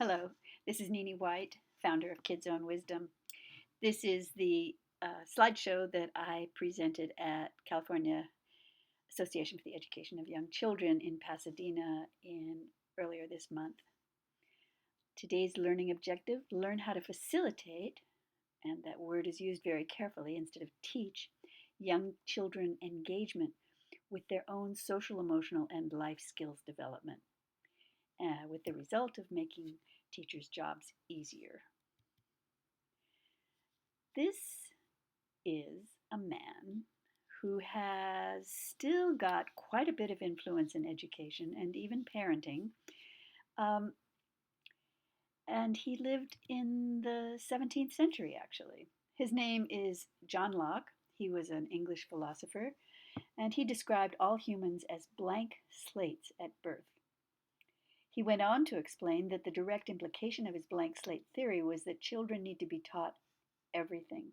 Hello, this is Nini White, founder of Kids Own Wisdom. This is the slideshow that I presented at California Association for the Education of Young Children in Pasadena earlier this month. Today's learning objective: learn how to facilitate, and that word is used very carefully instead of teach, young children engagement with their own social, emotional, and life skills development, with the result of making teachers' jobs easier. This is a man who has still got quite a bit of influence in education and even parenting. Um, and he lived in the 17th century, actually. His name is John Locke. He was an English philosopher, and he described all humans as blank slates at birth. He went on to explain that the direct implication of his blank slate theory was that children need to be taught everything.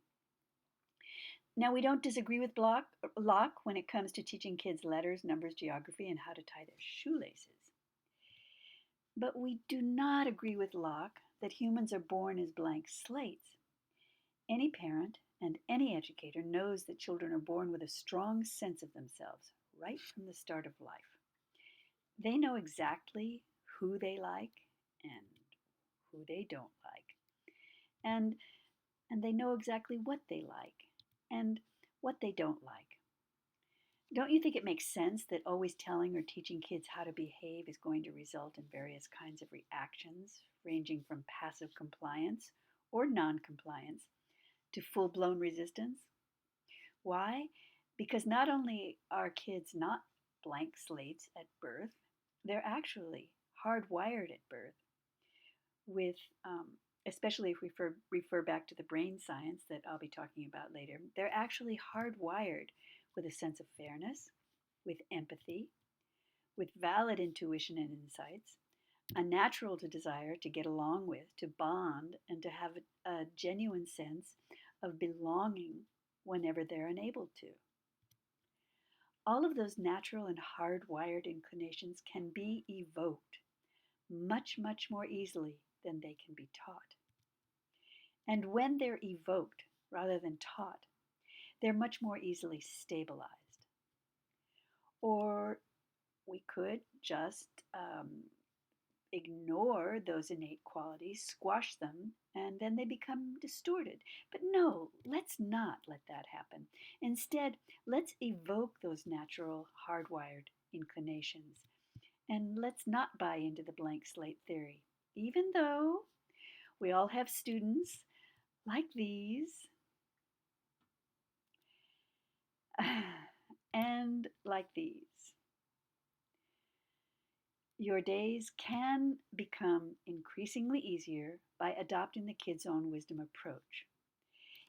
Now, we don't disagree with Locke when it comes to teaching kids letters, numbers, geography, and how to tie their shoelaces. But we do not agree with Locke that humans are born as blank slates. Any parent and any educator knows that children are born with a strong sense of themselves right from the start of life. They know exactly who they like and who they don't like. And they know exactly what they like and what they don't like. Don't you think it makes sense that always telling or teaching kids how to behave is going to result in various kinds of reactions, ranging from passive compliance or non-compliance to full-blown resistance? Why? Because not only are kids not blank slates at birth, they're actually hardwired at birth with, especially if we refer back to the brain science that I'll be talking about later, they're actually hardwired with a sense of fairness, with empathy, with valid intuition and insights, a natural desire to get along with, to bond, and to have a genuine sense of belonging whenever they're enabled to. All of those natural and hardwired inclinations can be evoked much, much more easily than they can be taught. And when they're evoked rather than taught, they're much more easily stabilized. Or we could just ignore those innate qualities, squash them, and then they become distorted. But no, let's not let that happen. Instead, let's evoke those natural, hardwired inclinations. And let's not buy into the blank slate theory, even though we all have students like these and like these. Your days can become increasingly easier by adopting the Kids Own Wisdom approach.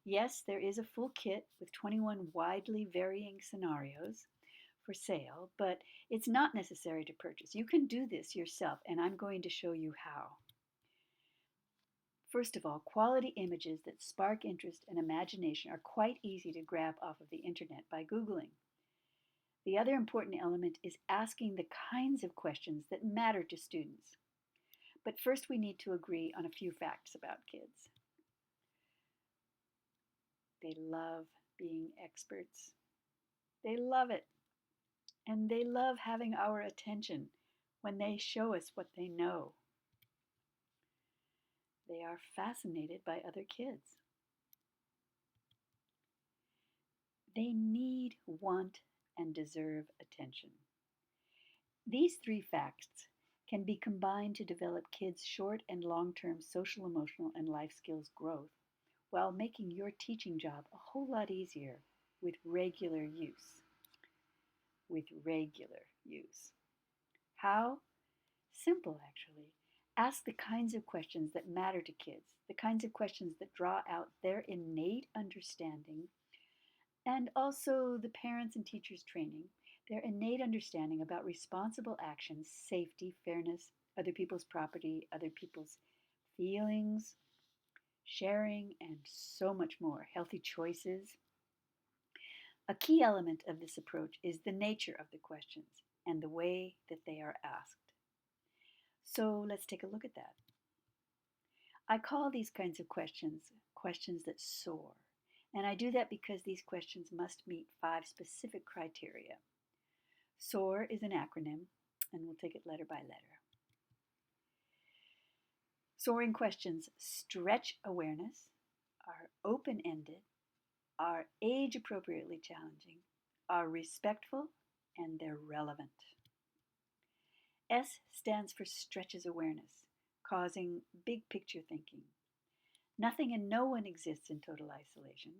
Yes, there is a full kit with 21 widely varying scenarios for sale, but it's not necessary to purchase. You can do this yourself, and I'm going to show you how. First of all, quality images that spark interest and imagination are quite easy to grab off of the internet by Googling. The other important element is asking the kinds of questions that matter to students. But first we need to agree on a few facts about kids. They love being experts. They love it. And they love having our attention when they show us what they know. They are fascinated by other kids. They need, want, and deserve attention. These three facts can be combined to develop kids' short and long-term social, emotional, and life skills growth while making your teaching job a whole lot easier with regular use. With regular use. How? Simple, actually. Ask the kinds of questions that matter to kids, the kinds of questions that draw out their innate understanding, and also the parents and teachers training, their innate understanding about responsible actions, safety, fairness, other people's property, other people's feelings, sharing, and so much more, healthy choices. A key element of this approach is the nature of the questions and the way that they are asked. So let's take a look at that. I call these kinds of questions questions that soar. And I do that because these questions must meet 5 specific criteria. SOAR is an acronym, and we'll take it letter by letter. SOAR-ing questions stretch awareness, are open-ended, are age-appropriately challenging, are respectful, and they're relevant. S stands for stretches awareness, causing big picture thinking. Nothing and no one exists in total isolation.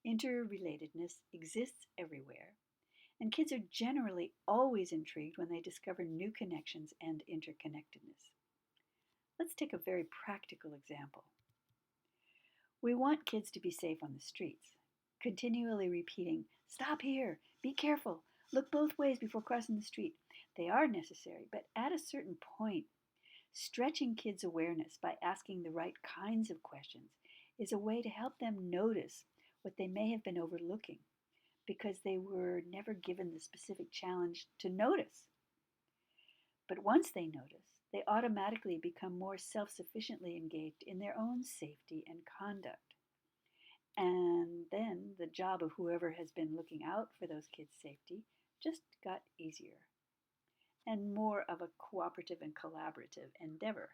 Interrelatedness exists everywhere, and kids are generally always intrigued when they discover new connections and interconnectedness. Let's take a very practical example. We want kids to be safe on the streets, continually repeating, "Stop here, be careful, look both ways before crossing the street." They are necessary, but at a certain point, stretching kids' awareness by asking the right kinds of questions is a way to help them notice what they may have been overlooking because they were never given the specific challenge to notice. But once they notice, they automatically become more self-sufficiently engaged in their own safety and conduct. And then the job of whoever has been looking out for those kids' safety just got easier and more of a cooperative and collaborative endeavor.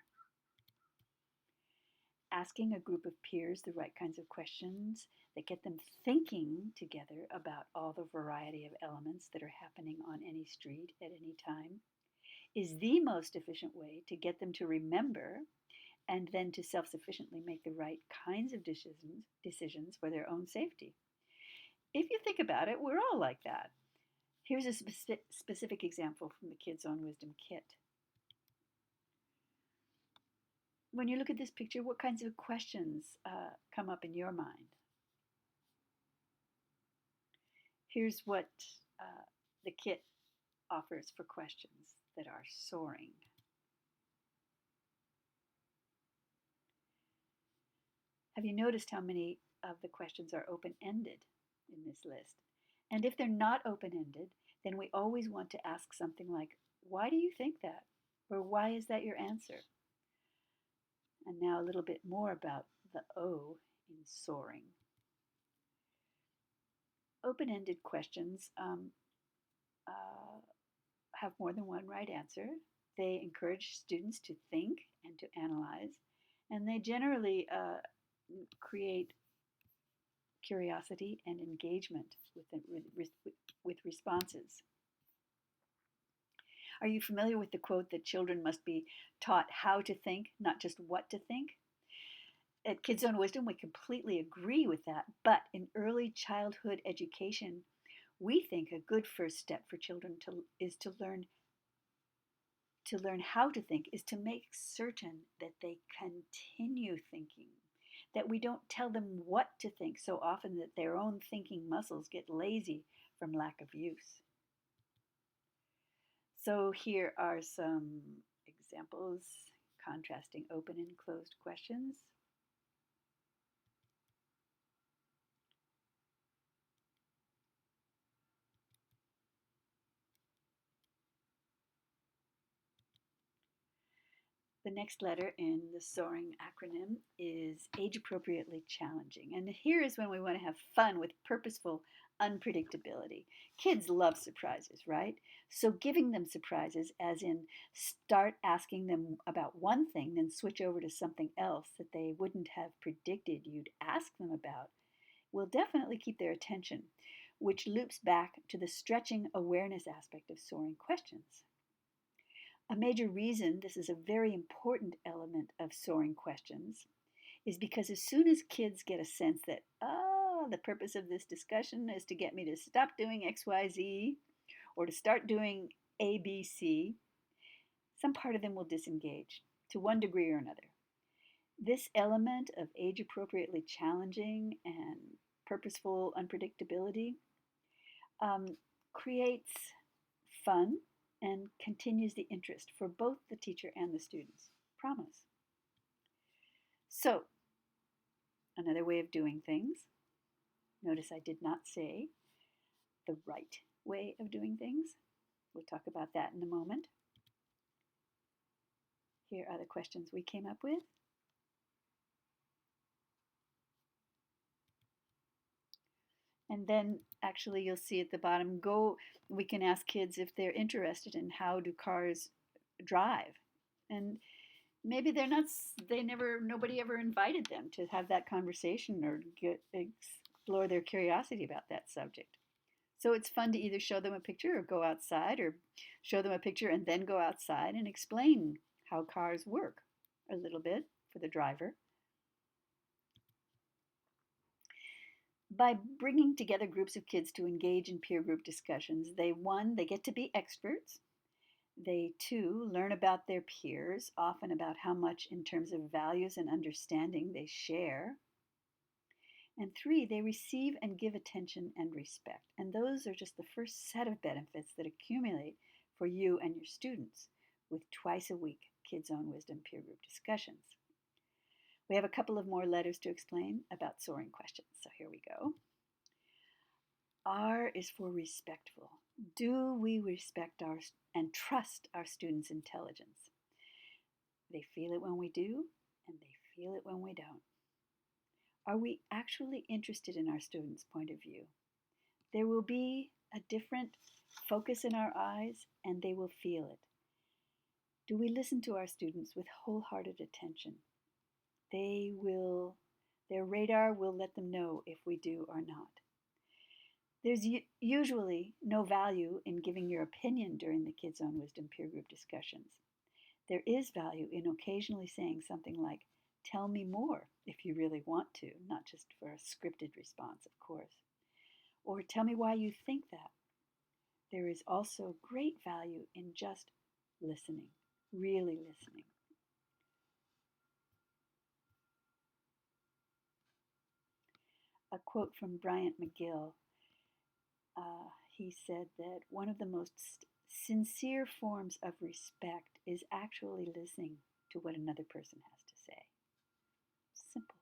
Asking a group of peers the right kinds of questions that get them thinking together about all the variety of elements that are happening on any street at any time is the most efficient way to get them to remember and then to self-sufficiently make the right kinds of decisions for their own safety. If you think about it, we're all like that. Here's a specific example from the Kids on Wisdom kit. When you look at this picture, what kinds of questions come up in your mind? Here's what the kit offers for questions that are soaring. Have you noticed how many of the questions are open-ended in this list? And if they're not open-ended, then we always want to ask something like, "Why do you think that?" Or "Why is that your answer?" And now a little bit more about the O in soaring. Open-ended questions have more than one right answer. They encourage students to think and to analyze, and they generally create curiosity and engagement with responses. Are you familiar with the quote that children must be taught how to think, not just what to think? At Kids on Wisdom, we completely agree with that, but in early childhood education, we think a good first step for children is to learn how to think, is to make certain that they continue thinking, that we don't tell them what to think so often that their own thinking muscles get lazy from lack of use. So here are some examples contrasting open and closed questions. The next letter in the SOARR-ing acronym is age-appropriately challenging. And here is when we want to have fun with purposeful unpredictability. Kids love surprises, right? So giving them surprises, as in start asking them about one thing, then switch over to something else that they wouldn't have predicted you'd ask them about, will definitely keep their attention, which loops back to the stretching awareness aspect of SOARR-ing questions. A major reason this is a very important element of SOARR-ing questions is because as soon as kids get a sense that, the purpose of this discussion is to get me to stop doing XYZ or to start doing ABC, some part of them will disengage to one degree or another. This element of age-appropriately challenging and purposeful unpredictability creates fun and continues the interest for both the teacher and the students. Promise. So, another way of doing things. Notice I did not say the right way of doing things. We'll talk about that in a moment. Here are the questions we came up with. And then actually you'll see at the bottom, we can ask kids if they're interested in how do cars drive. And maybe nobody ever invited them to have that conversation or explore their curiosity about that subject. So it's fun to either show them a picture or go outside, or show them a picture and then go outside and explain how cars work a little bit for the driver. By bringing together groups of kids to engage in peer group discussions, they get to be experts. They, too, learn about their peers, often about how much in terms of values and understanding they share. And 3, they receive and give attention and respect. And those are just the first set of benefits that accumulate for you and your students with twice a week Kids Own Wisdom peer group discussions. We have a couple of more letters to explain about SOARR-ing questions, so here we go. R is for respectful. Do we respect and trust our students' intelligence? They feel it when we do, and they feel it when we don't. Are we actually interested in our students' point of view? There will be a different focus in our eyes, and they will feel it. Do we listen to our students with wholehearted attention? Their radar will let them know if we do or not. There's usually no value in giving your opinion during the Kids Own Wisdom peer group discussions. There is value in occasionally saying something like, "Tell me more," if you really want to, not just for a scripted response, of course. Or, "Tell me why you think that." There is also great value in just listening, really listening. A quote from Bryant McGill. He said that one of the most sincere forms of respect is actually listening to what another person has to say. Simple.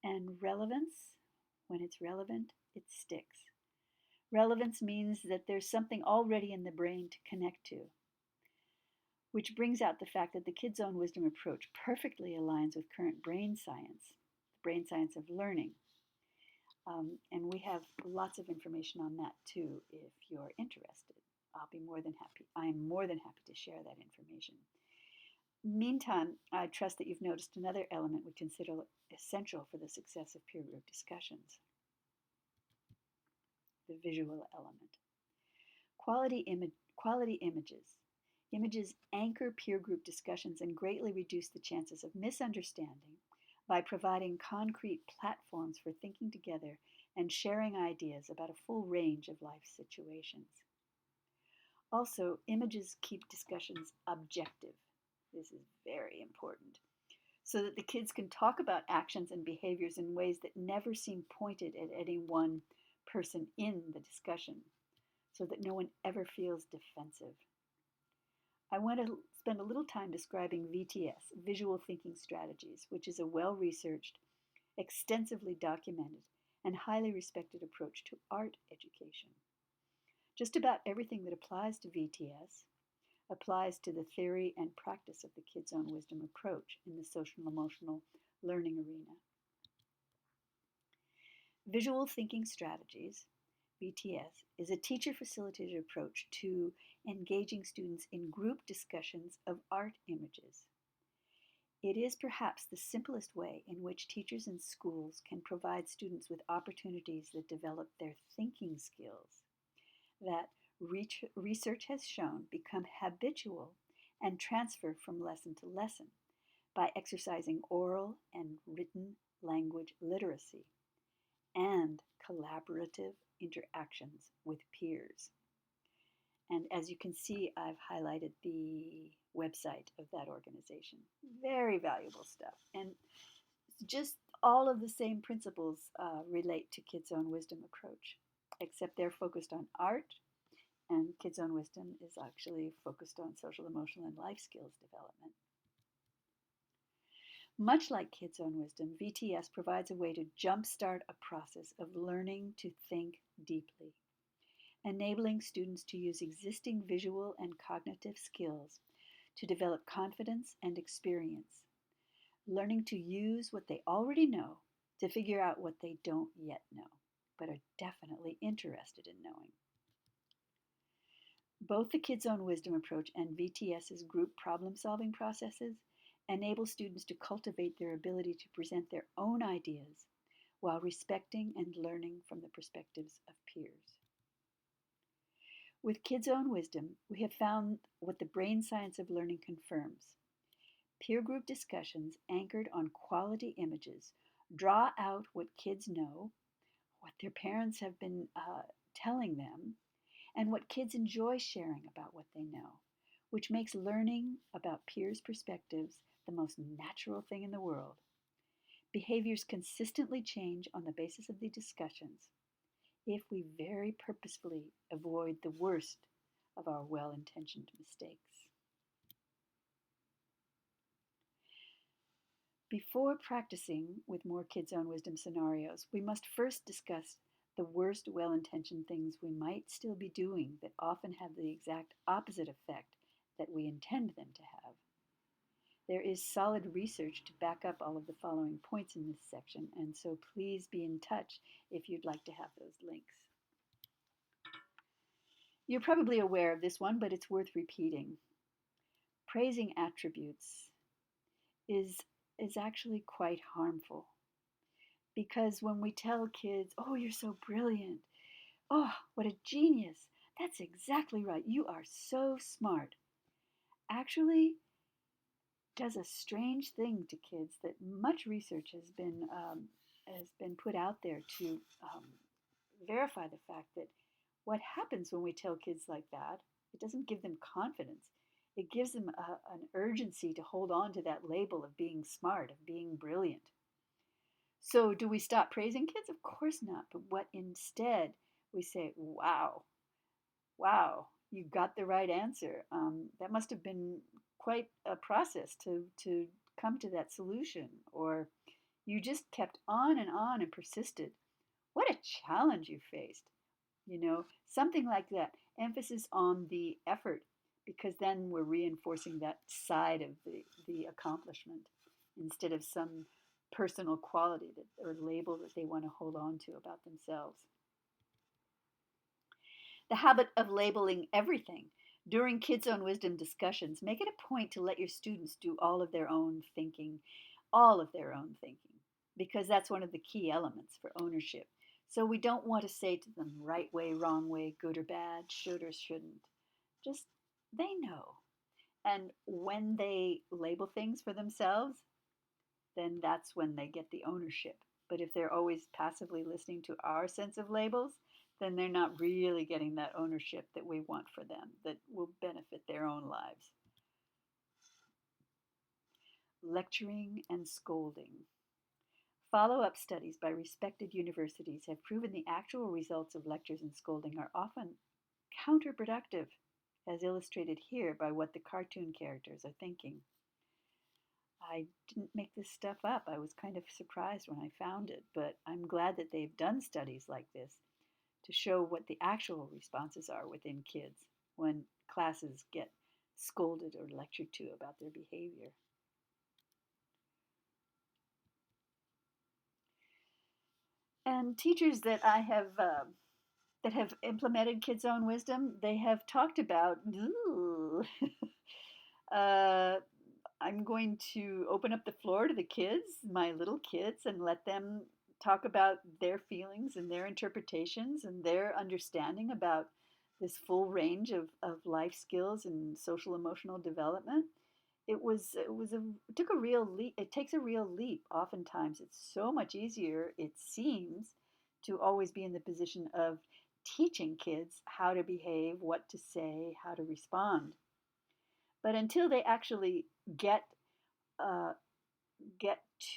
And relevance, when it's relevant, it sticks. Relevance means that there's something already in the brain to connect to, which brings out the fact that the Kids Own Wisdom approach perfectly aligns with current brain science, the brain science of learning. And we have lots of information on that too if you're interested. I'm more than happy to share that information. Meantime, I trust that you've noticed another element we consider essential for the success of peer group discussions: the visual element. Quality images. Images anchor peer group discussions and greatly reduce the chances of misunderstanding by providing concrete platforms for thinking together and sharing ideas about a full range of life situations. Also, images keep discussions objective. This is very important, so that the kids can talk about actions and behaviors in ways that never seem pointed at any one person in the discussion, so that no one ever feels defensive. I want to spend a little time describing VTS, Visual Thinking Strategies, which is a well-researched, extensively documented, and highly respected approach to art education. Just about everything that applies to VTS applies to the theory and practice of the Kids Own Wisdom approach in the social emotional learning arena. Visual Thinking Strategies, VTS, is a teacher-facilitated approach to engaging students in group discussions of art images. It is perhaps the simplest way in which teachers in schools can provide students with opportunities that develop their thinking skills that research has shown become habitual and transfer from lesson to lesson by exercising oral and written language literacy and collaborative interactions with peers. And as you can see, I've highlighted the website of that organization. Very valuable stuff. And just all of the same principles relate to Kids Own Wisdom approach, except they're focused on art, and Kids Own Wisdom is actually focused on social, emotional, and life skills development. Much like Kids Own Wisdom, VTS provides a way to jumpstart a process of learning to think deeply, enabling students to use existing visual and cognitive skills to develop confidence and experience, learning to use what they already know to figure out what they don't yet know, but are definitely interested in knowing. Both the Kids Own Wisdom approach and VTS's group problem solving processes enable students to cultivate their ability to present their own ideas while respecting and learning from the perspectives of peers. With Kids Own Wisdom, we have found what the brain science of learning confirms. Peer group discussions anchored on quality images draw out what kids know, what their parents have been telling them, and what kids enjoy sharing about what they know, which makes learning about peers' perspectives the most natural thing in the world. Behaviors consistently change on the basis of the discussions if we very purposefully avoid the worst of our well-intentioned mistakes. Before practicing with more Kids Own Wisdom scenarios, we must first discuss the worst well-intentioned things we might still be doing that often have the exact opposite effect that we intend them to have. There is solid research to back up all of the following points in this section, and so please be in touch if you'd like to have those links. You're probably aware of this one, but it's worth repeating. Praising attributes is actually quite harmful, because when we tell kids, oh, you're so brilliant, oh, what a genius, that's exactly right, you are so smart, actually does a strange thing to kids that much research has been put out there to verify the fact that what happens when we tell kids like that, it doesn't give them confidence. It gives them an urgency to hold on to that label of being smart, of being brilliant. So do we stop praising kids? Of course not. But what instead we say, wow, you got the right answer. That must have been quite a process to come to that solution. Or you just kept on and persisted. What a challenge you faced. Something like that. Emphasis on the effort, because then we're reinforcing that side of the accomplishment instead of some personal quality or label that they want to hold on to about themselves. The habit of labeling everything. During Kids Own Wisdom discussions, make it a point to let your students do all of their own thinking, because that's one of the key elements for ownership. So we don't want to say to them right way, wrong way, good or bad, should or shouldn't. Just they know. And when they label things for themselves, then that's when they get the ownership. But if they're always passively listening to our sense of labels, then they're not really getting that ownership that we want for them, that will benefit their own lives. Lecturing and scolding. Follow-up studies by respected universities have proven the actual results of lectures and scolding are often counterproductive, as illustrated here by what the cartoon characters are thinking. I didn't make this stuff up. I was kind of surprised when I found it, but I'm glad that they've done studies like this to show what the actual responses are within kids when classes get scolded or lectured to about their behavior. And teachers that I have that have implemented Kids Own Wisdom, they have talked about, I'm going to open up the floor to the kids, my little kids, and let them talk about their feelings and their interpretations and their understanding about this full range of life skills and social emotional development. It took a real leap. It takes a real leap. Oftentimes, it's so much easier, it seems, to always be in the position of teaching kids how to behave, what to say, how to respond. But until they actually get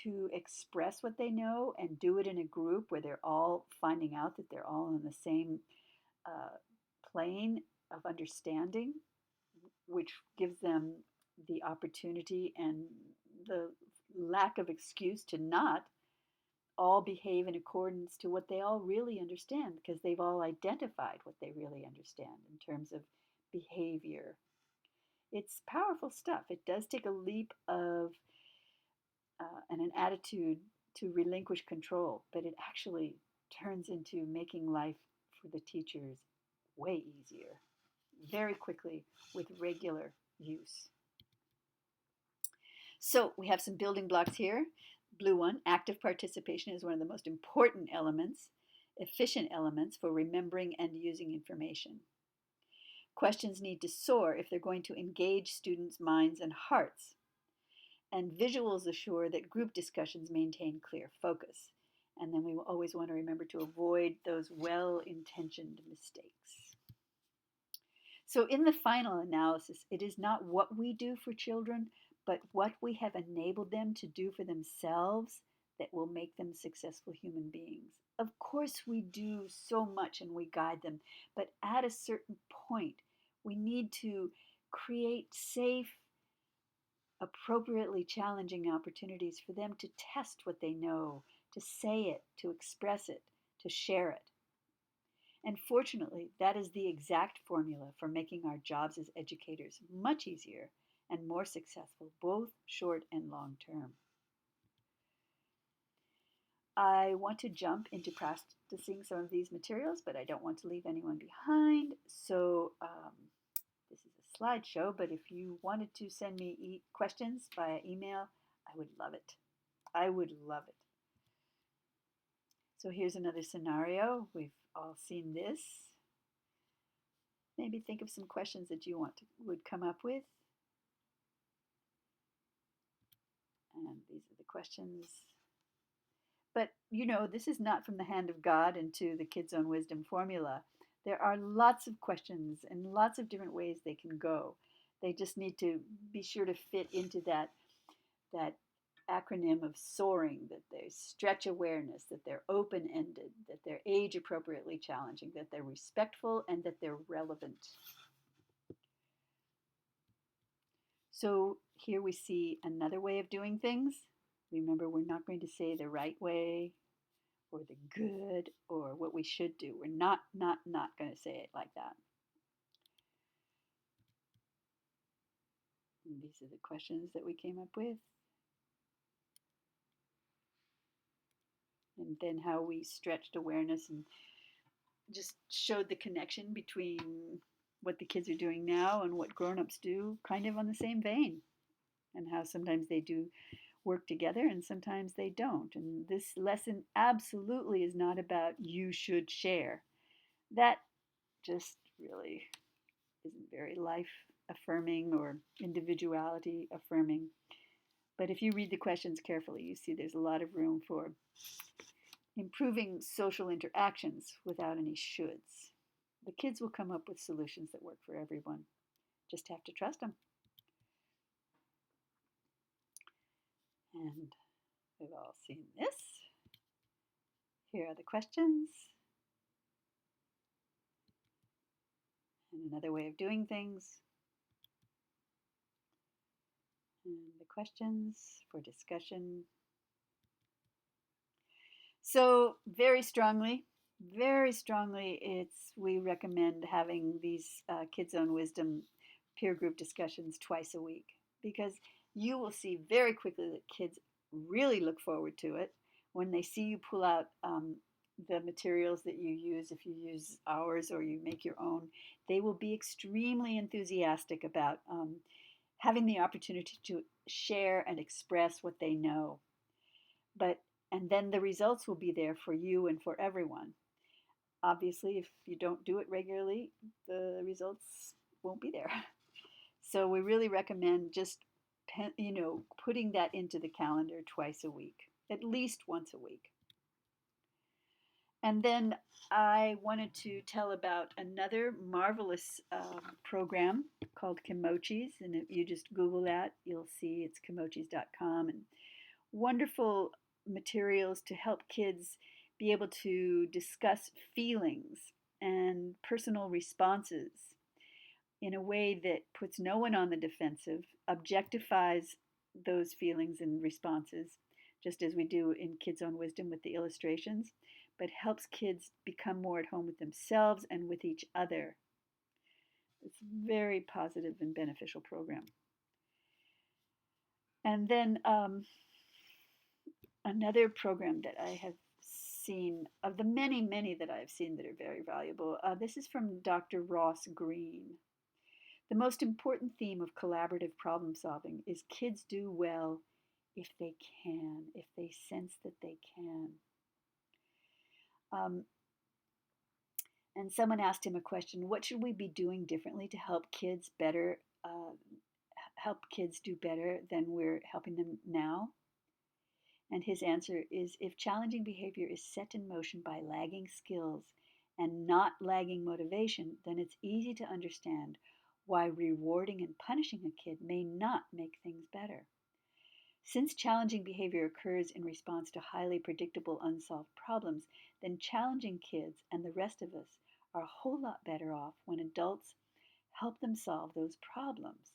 to express what they know and do it in a group where they're all finding out that they're all on the same plane of understanding, which gives them the opportunity and the lack of excuse to not all behave in accordance to what they all really understand, because they've all identified what they really understand in terms of behavior. It's powerful stuff. It does take a leap of and an attitude to relinquish control, but it actually turns into making life for the teachers way easier, very quickly with regular use. So we have some building blocks here. Blue one, active participation is one of the most important elements, efficient elements for remembering and using information. Questions need to soar if they're going to engage students' minds and hearts. And visuals assure that group discussions maintain clear focus. And then we will always want to remember to avoid those well-intentioned mistakes. So in the final analysis, it is not what we do for children, but what we have enabled them to do for themselves that will make them successful human beings. Of course, we do so much and we guide them, but at a certain point, we need to create safe, appropriately challenging opportunities for them to test what they know, to say it, to express it, to share it. And fortunately, that is the exact formula for making our jobs as educators much easier and more successful, both short and long term. I want to jump into practicing some of these materials, but I don't want to leave anyone behind. So this is a slideshow, but if you wanted to send me questions via email, I would love it. I would love it. So here's another scenario. We've all seen this. Maybe think of some questions that you would come up with. And these are the questions. But, you know, this is not from the hand of God into the Kids Own Wisdom formula. There are lots of questions and lots of different ways they can go. They just need to be sure to fit into that acronym of SOARR-ing, that they stretch awareness, that they're open-ended, that they're age-appropriately challenging, that they're respectful, and that they're relevant. So here we see another way of doing things. Remember, we're not going to say the right way or the good or what we should do. We're not going to say it like that. And these are the questions that we came up with. And then how we stretched awareness and just showed the connection between what the kids are doing now and what grown-ups do, kind of on the same vein. And how sometimes they do work together and sometimes they don't. And this lesson absolutely is not about you should share. That just really isn't very life affirming or individuality affirming. But if you read the questions carefully, you see there's a lot of room for improving social interactions without any shoulds. The kids will come up with solutions that work for everyone. Just have to trust them. And we've all seen this. Here are the questions. And another way of doing things. And the questions for discussion. So very strongly, we recommend having these Kids Own Wisdom peer group discussions twice a week, because you will see very quickly that kids really look forward to it. When they see you pull out the materials that you use, if you use ours or you make your own, they will be extremely enthusiastic about having the opportunity to share and express what they know. And then the results will be there for you and for everyone. Obviously, if you don't do it regularly, the results won't be there. So we really recommend just, putting that into the calendar twice a week, at least once a week. And then I wanted to tell about another marvelous program called Kimochis. And if you just Google that, you'll see it's kimochis.com. And wonderful materials to help kids be able to discuss feelings and personal responses in a way that puts no one on the defensive, objectifies those feelings and responses, just as we do in Kids Own Wisdom with the illustrations, but helps kids become more at home with themselves and with each other. It's a very positive and beneficial program. And then Another program that I have seen, of the many, many that I've seen that are very valuable, this is from Dr. Ross Green. The most important theme of collaborative problem solving is kids do well if they can, if they sense that they can. Um, and someone asked him a question: what should we be doing differently to help kids better, help kids do better than we're helping them now? And his answer is, if challenging behavior is set in motion by lagging skills and not lagging motivation, then it's easy to understand why rewarding and punishing a kid may not make things better. Since challenging behavior occurs in response to highly predictable unsolved problems, then challenging kids and the rest of us are a whole lot better off when adults help them solve those problems.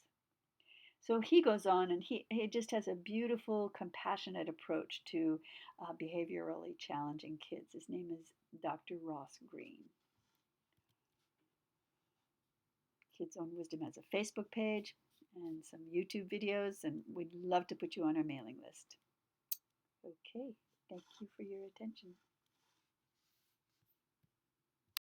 So he goes on, and he just has a beautiful, compassionate approach to behaviorally challenging kids. His name is Dr. Ross Green. Kids Own Wisdom has a Facebook page and some YouTube videos, and we'd love to put you on our mailing list. Okay, thank you for your attention.